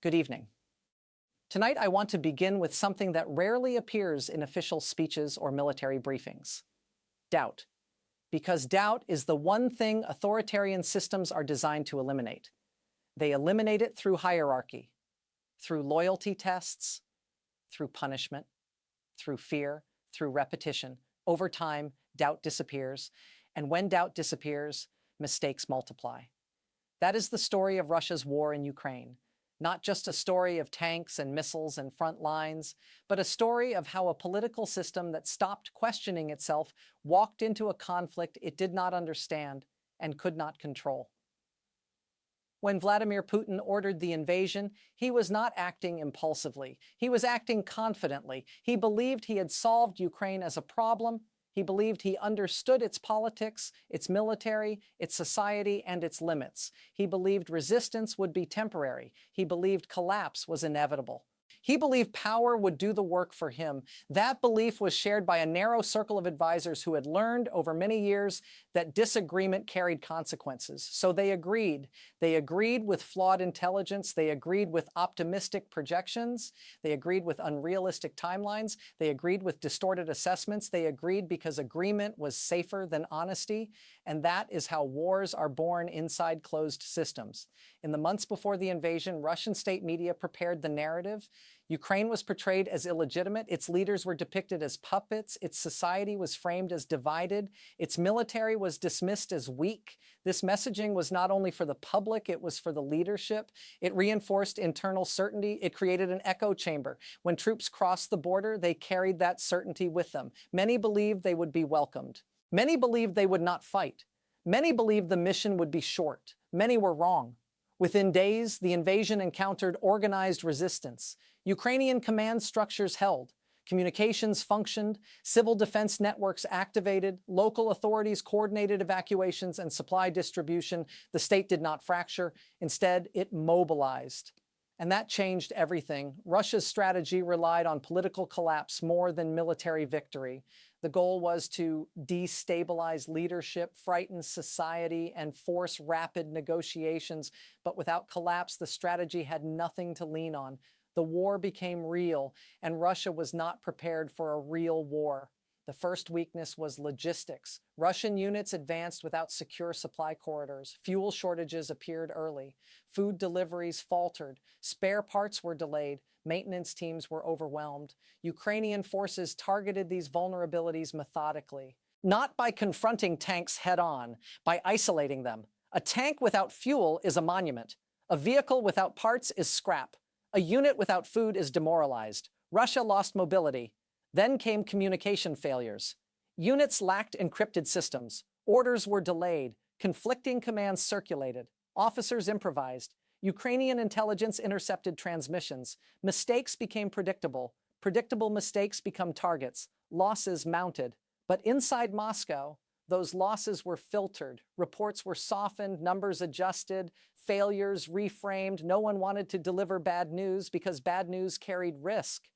Good evening. Tonight I want to begin with something that rarely appears in official speeches or military briefings: doubt. Because doubt is the one thing authoritarian systems are designed to eliminate. They eliminate it through hierarchy, through loyalty tests, through punishment, through fear, through repetition. Over time, doubt disappears, and when doubt disappears, mistakes multiply. That is the story of Russia's war in Ukraine. Not just a story of tanks and missiles and front lines, but a story of how a political system that stopped questioning itself walked into a conflict it did not understand and could not control. When Vladimir Putin ordered the invasion, he was not acting impulsively. He was acting confidently. He believed he had solved Ukraine as a problem. He believed he understood its politics, its military, its society, and its limits. He believed resistance would be temporary. He believed collapse was inevitable. He believed power would do the work for him. That belief was shared by a narrow circle of advisors who had learned over many years that disagreement carried consequences. So they agreed. They agreed with flawed intelligence. They agreed with optimistic projections. They agreed with unrealistic timelines. They agreed with distorted assessments. They agreed because agreement was safer than honesty. And that is how wars are born inside closed systems. In the months before the invasion, Russian state media prepared the narrative. Ukraine was portrayed as illegitimate, its leaders were depicted as puppets, its society was framed as divided, its military was dismissed as weak. This messaging was not only for the public, it was for the leadership. It reinforced internal certainty. It created an echo chamber. When troops crossed the border, they carried that certainty with them. Many believed they would be welcomed. Many believed they would not fight. Many believed the mission would be short. Many were wrong. Within days, the invasion encountered organized resistance. Ukrainian command structures held. Communications functioned. Civil defense networks activated. Local authorities coordinated evacuations and supply distribution. The state did not fracture. Instead, it mobilized. And that changed everything. Russia's strategy relied on political collapse more than military victory. The goal was to destabilize leadership, frighten society, and force rapid negotiations. But without collapse, the strategy had nothing to lean on. The war became real, and Russia was not prepared for a real war. The first weakness was logistics. Russian units advanced without secure supply corridors. Fuel shortages appeared early. Food deliveries faltered. Spare parts were delayed. Maintenance teams were overwhelmed. Ukrainian forces targeted these vulnerabilities methodically, not by confronting tanks head-on, by isolating them. A tank without fuel is a monument. A vehicle without parts is scrap. A unit without food is demoralized. Russia lost mobility. Then came communication failures. Units lacked encrypted systems. Orders were delayed. Conflicting commands circulated. Officers improvised. Ukrainian intelligence intercepted transmissions. Mistakes became predictable. Predictable mistakes become targets. Losses mounted. But inside Moscow, those losses were filtered. Reports were softened, numbers adjusted, failures reframed. No one wanted to deliver bad news because bad news carried risk.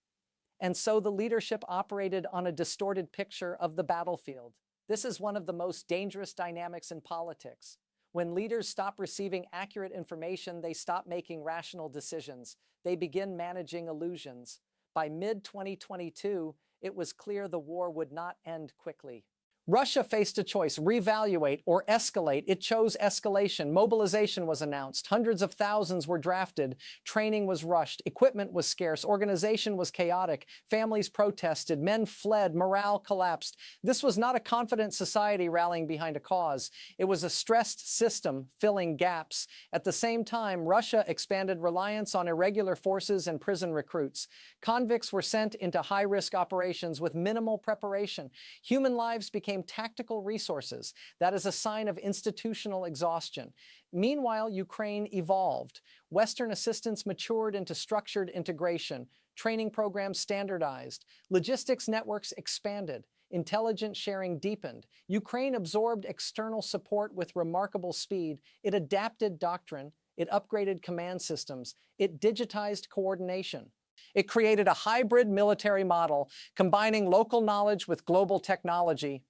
And so the leadership operated on a distorted picture of the battlefield. This is one of the most dangerous dynamics in politics. When leaders stop receiving accurate information, they stop making rational decisions. They begin managing illusions. By mid-2022, it was clear the war would not end quickly. Russia faced a choice: reevaluate or escalate. It chose escalation. Mobilization was announced. Hundreds of thousands were drafted. Training was rushed. Equipment was scarce. Organization was chaotic. Families protested. Men fled. Morale collapsed. This was not a confident society rallying behind a cause. It was a stressed system filling gaps. At the same time, Russia expanded reliance on irregular forces and prison recruits. Convicts were sent into high-risk operations with minimal preparation. Human lives became tactical resources. That is a sign of institutional exhaustion. Meanwhile, Ukraine evolved. Western assistance matured into structured integration. Training programs standardized. Logistics networks expanded. Intelligence sharing deepened. Ukraine absorbed external support with remarkable speed. It adapted doctrine. It upgraded command systems. It digitized coordination. It created a hybrid military model, combining local knowledge with global technology.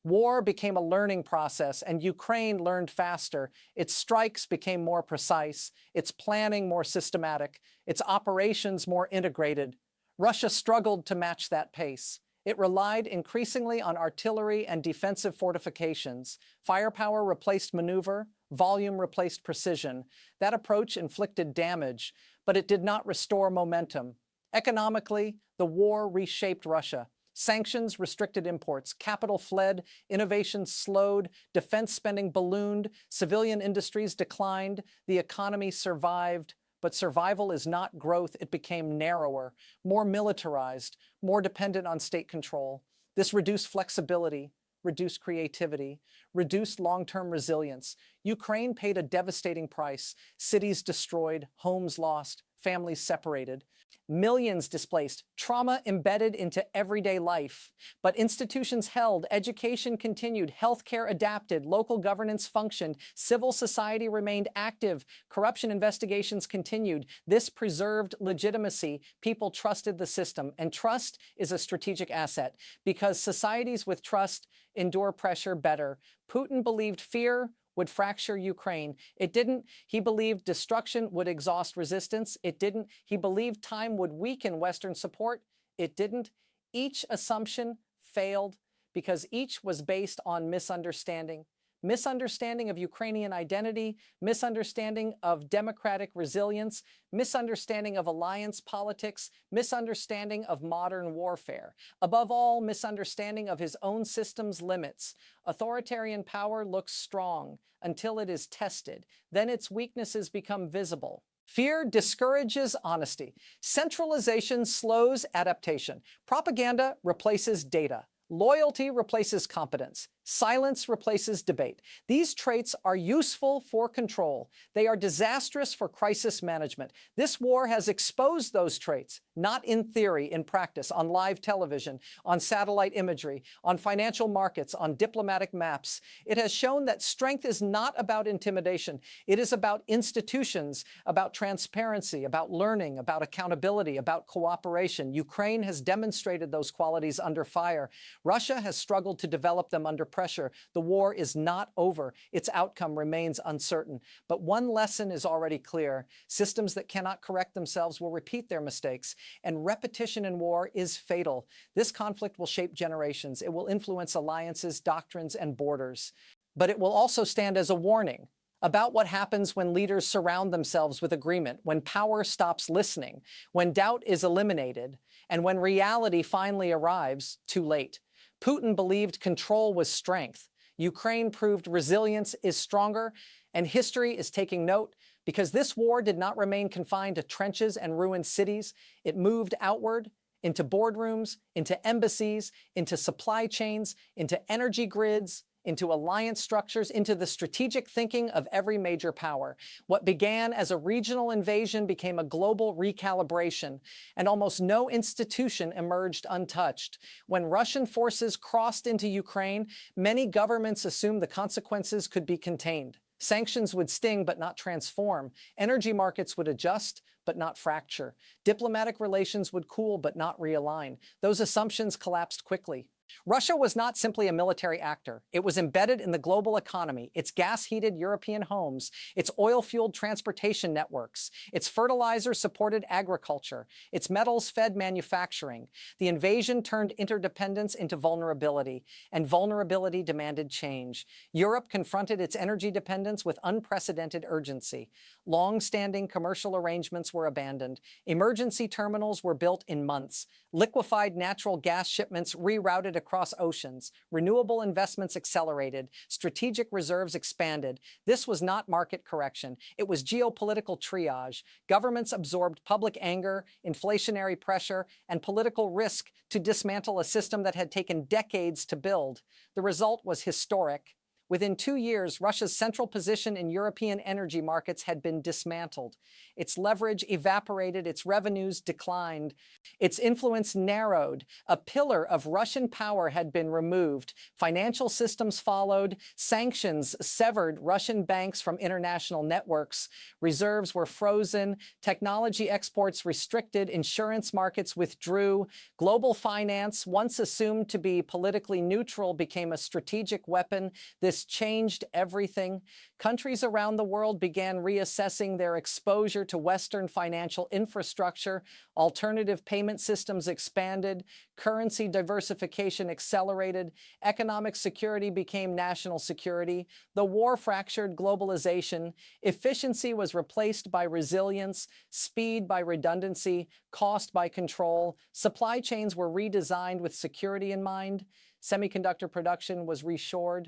War became a learning process, and Ukraine learned faster. Its strikes became more precise, its planning more systematic, its operations more integrated. Russia struggled to match that pace. It relied increasingly on artillery and defensive fortifications. Firepower replaced maneuver, volume replaced precision. That approach inflicted damage, but it did not restore momentum. Economically, the war reshaped Russia. Sanctions restricted imports, capital fled, innovation slowed, defense spending ballooned, civilian industries declined, the economy survived. But survival is not growth. It became narrower, more militarized, more dependent on state control. This reduced flexibility, reduced creativity, reduced long-term resilience. Ukraine paid a devastating price. Cities destroyed, homes lost, families separated. Millions displaced, trauma embedded into everyday life. But institutions held, education continued, healthcare adapted, local governance functioned, civil society remained active, corruption investigations continued. This preserved legitimacy. People trusted the system, and trust is a strategic asset because societies with trust endure pressure better. Putin believed fear would fracture Ukraine. It didn't. He believed destruction would exhaust resistance. It didn't. He believed time would weaken Western support. It didn't. Each assumption failed because each was based on misunderstanding. Misunderstanding of Ukrainian identity, misunderstanding of democratic resilience, misunderstanding of alliance politics, misunderstanding of modern warfare. Above all, misunderstanding of his own system's limits. Authoritarian power looks strong until it is tested. Then its weaknesses become visible. Fear discourages honesty. Centralization slows adaptation. Propaganda replaces data. Loyalty replaces competence. Silence replaces debate. These traits are useful for control. They are disastrous for crisis management. This war has exposed those traits, not in theory, in practice, on live television, on satellite imagery, on financial markets, on diplomatic maps. It has shown that strength is not about intimidation. It is about institutions, about transparency, about learning, about accountability, about cooperation. Ukraine has demonstrated those qualities under fire. Russia has struggled to develop them under pressure. The war is not over. Its outcome remains uncertain. But one lesson is already clear. Systems that cannot correct themselves will repeat their mistakes, and repetition in war is fatal. This conflict will shape generations. It will influence alliances, doctrines, and borders. But it will also stand as a warning about what happens when leaders surround themselves with agreement, when power stops listening, when doubt is eliminated, and when reality finally arrives too late. Putin believed control was strength. Ukraine proved resilience is stronger, and history is taking note because this war did not remain confined to trenches and ruined cities. It moved outward into boardrooms, into embassies, into supply chains, into energy grids, into alliance structures, into the strategic thinking of every major power. What began as a regional invasion became a global recalibration, and almost no institution emerged untouched. When Russian forces crossed into Ukraine, many governments assumed the consequences could be contained. Sanctions would sting but not transform. Energy markets would adjust but not fracture. Diplomatic relations would cool but not realign. Those assumptions collapsed quickly. Russia was not simply a military actor. It was embedded in the global economy, its gas-heated European homes, its oil-fueled transportation networks, its fertilizer-supported agriculture, its metals-fed manufacturing. The invasion turned interdependence into vulnerability, and vulnerability demanded change. Europe confronted its energy dependence with unprecedented urgency. Long-standing commercial arrangements were abandoned. Emergency terminals were built in months. Liquefied natural gas shipments rerouted across oceans. Renewable investments accelerated. Strategic reserves expanded. This was not market correction. It was geopolitical triage. Governments absorbed public anger, inflationary pressure, and political risk to dismantle a system that had taken decades to build. The result was historic. Within 2 years, Russia's central position in European energy markets had been dismantled. Its leverage evaporated, its revenues declined, its influence narrowed. A pillar of Russian power had been removed. Financial systems followed. Sanctions severed Russian banks from international networks. Reserves were frozen. Technology exports restricted. Insurance markets withdrew. Global finance, once assumed to be politically neutral, became a strategic weapon. This changed everything. Countries around the world began reassessing their exposure to Western financial infrastructure. Alternative payment systems expanded. Currency diversification accelerated. Economic security became national security. The war fractured globalization. Efficiency was replaced by resilience, speed by redundancy, cost by control. Supply chains were redesigned with security in mind. Semiconductor production was reshored.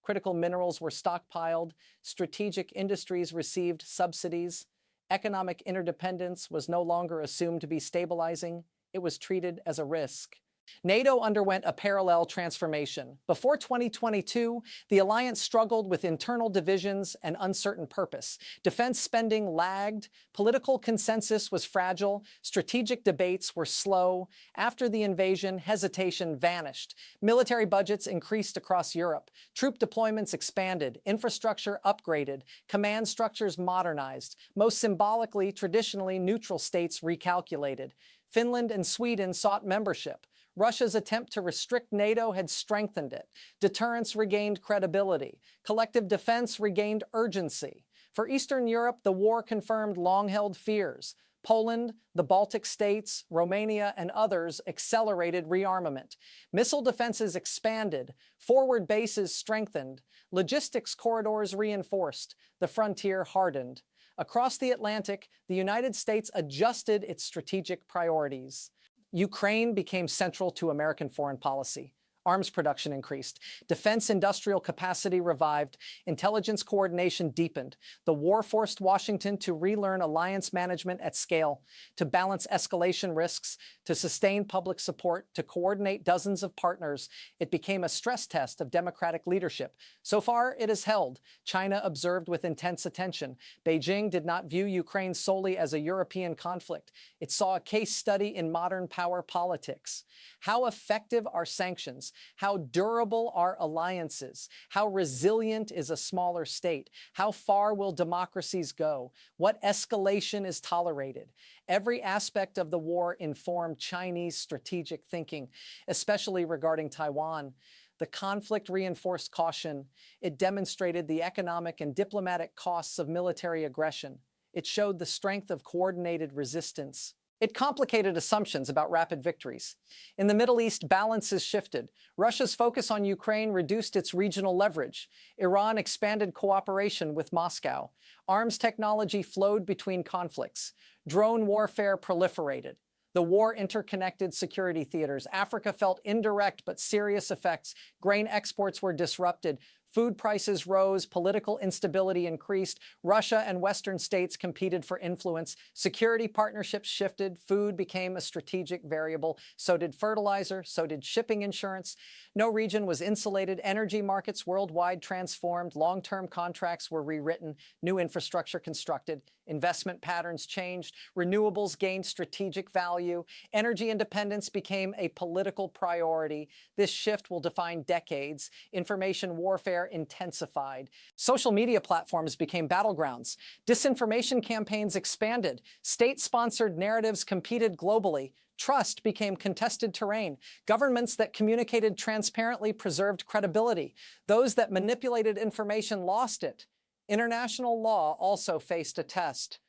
Critical minerals were stockpiled. Strategic industries received subsidies. Economic interdependence was no longer assumed to be stabilizing. It was treated as a risk. NATO underwent a parallel transformation. Before 2022, the alliance struggled with internal divisions and uncertain purpose. Defense spending lagged, political consensus was fragile, strategic debates were slow. After the invasion, hesitation vanished. Military budgets increased across Europe. Troop deployments expanded, infrastructure upgraded, command structures modernized. Most symbolically, traditionally neutral states recalculated. Finland and Sweden sought membership. Russia's attempt to restrict NATO had strengthened it. Deterrence regained credibility. Collective defense regained urgency. For Eastern Europe, the war confirmed long-held fears. Poland, the Baltic states, Romania, and others accelerated rearmament. Missile defenses expanded. Forward bases strengthened. Logistics corridors reinforced. The frontier hardened. Across the Atlantic, the United States adjusted its strategic priorities. Ukraine became central to American foreign policy. Arms production increased. Defense industrial capacity revived. Intelligence coordination deepened. The war forced Washington to relearn alliance management at scale, to balance escalation risks, to sustain public support, to coordinate dozens of partners. It became a stress test of democratic leadership. So far, it has held. China observed with intense attention. Beijing did not view Ukraine solely as a European conflict. It saw a case study in modern power politics. How effective are sanctions? How durable are alliances? How resilient is a smaller state? How far will democracies go? What escalation is tolerated? Every aspect of the war informed Chinese strategic thinking, especially regarding Taiwan. The conflict reinforced caution. It demonstrated the economic and diplomatic costs of military aggression. It showed the strength of coordinated resistance. It complicated assumptions about rapid victories. In the Middle East, balances shifted. Russia's focus on Ukraine reduced its regional leverage. Iran expanded cooperation with Moscow. Arms technology flowed between conflicts. Drone warfare proliferated. The war interconnected security theaters. Africa felt indirect but serious effects. Grain exports were disrupted. Food prices rose, political instability increased, Russia and Western states competed for influence, security partnerships shifted, food became a strategic variable, so did fertilizer, so did shipping insurance. No region was insulated, energy markets worldwide transformed, long-term contracts were rewritten, new infrastructure constructed, investment patterns changed, renewables gained strategic value, energy independence became a political priority. This shift will define decades. Information warfare intensified. Social media platforms became battlegrounds. Disinformation campaigns expanded. State-sponsored narratives competed globally. Trust became contested terrain. Governments that communicated transparently preserved credibility. Those that manipulated information lost it. International law also faced a test.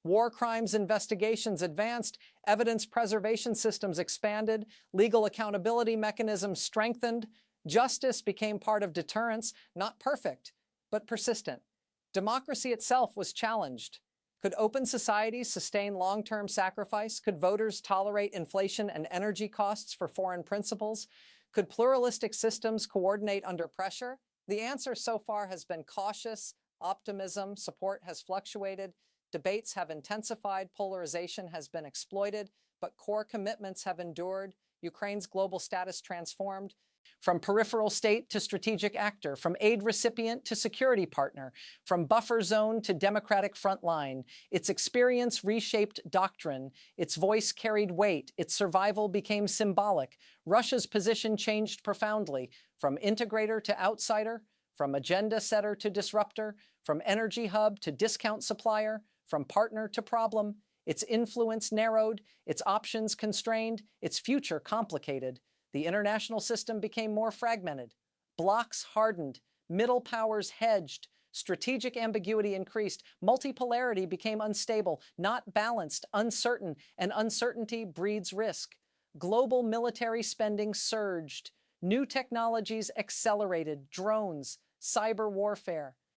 War crimes investigations advanced, evidence preservation systems expanded, legal accountability mechanisms strengthened. Justice became part of deterrence, not perfect, but persistent. Democracy itself was challenged. Could open societies sustain long-term sacrifice? Could voters tolerate inflation and energy costs for foreign principles? Could pluralistic systems coordinate under pressure? The answer so far has been cautious. Optimism, support has fluctuated. Debates have intensified. Polarization has been exploited. But core commitments have endured. Ukraine's global status transformed. From peripheral state to strategic actor, from aid recipient to security partner, from buffer zone to democratic front line, its experience reshaped doctrine, its voice carried weight, its survival became symbolic. Russia's position changed profoundly, from integrator to outsider, from agenda setter to disruptor, from energy hub to discount supplier, from partner to problem. Its influence narrowed, its options constrained, its future complicated. The international system became more fragmented. Blocs hardened, middle powers hedged, strategic ambiguity increased, multipolarity became unstable, not balanced, uncertain, and uncertainty breeds risk. Global military spending surged. New technologies accelerated, drones, cyber warfare.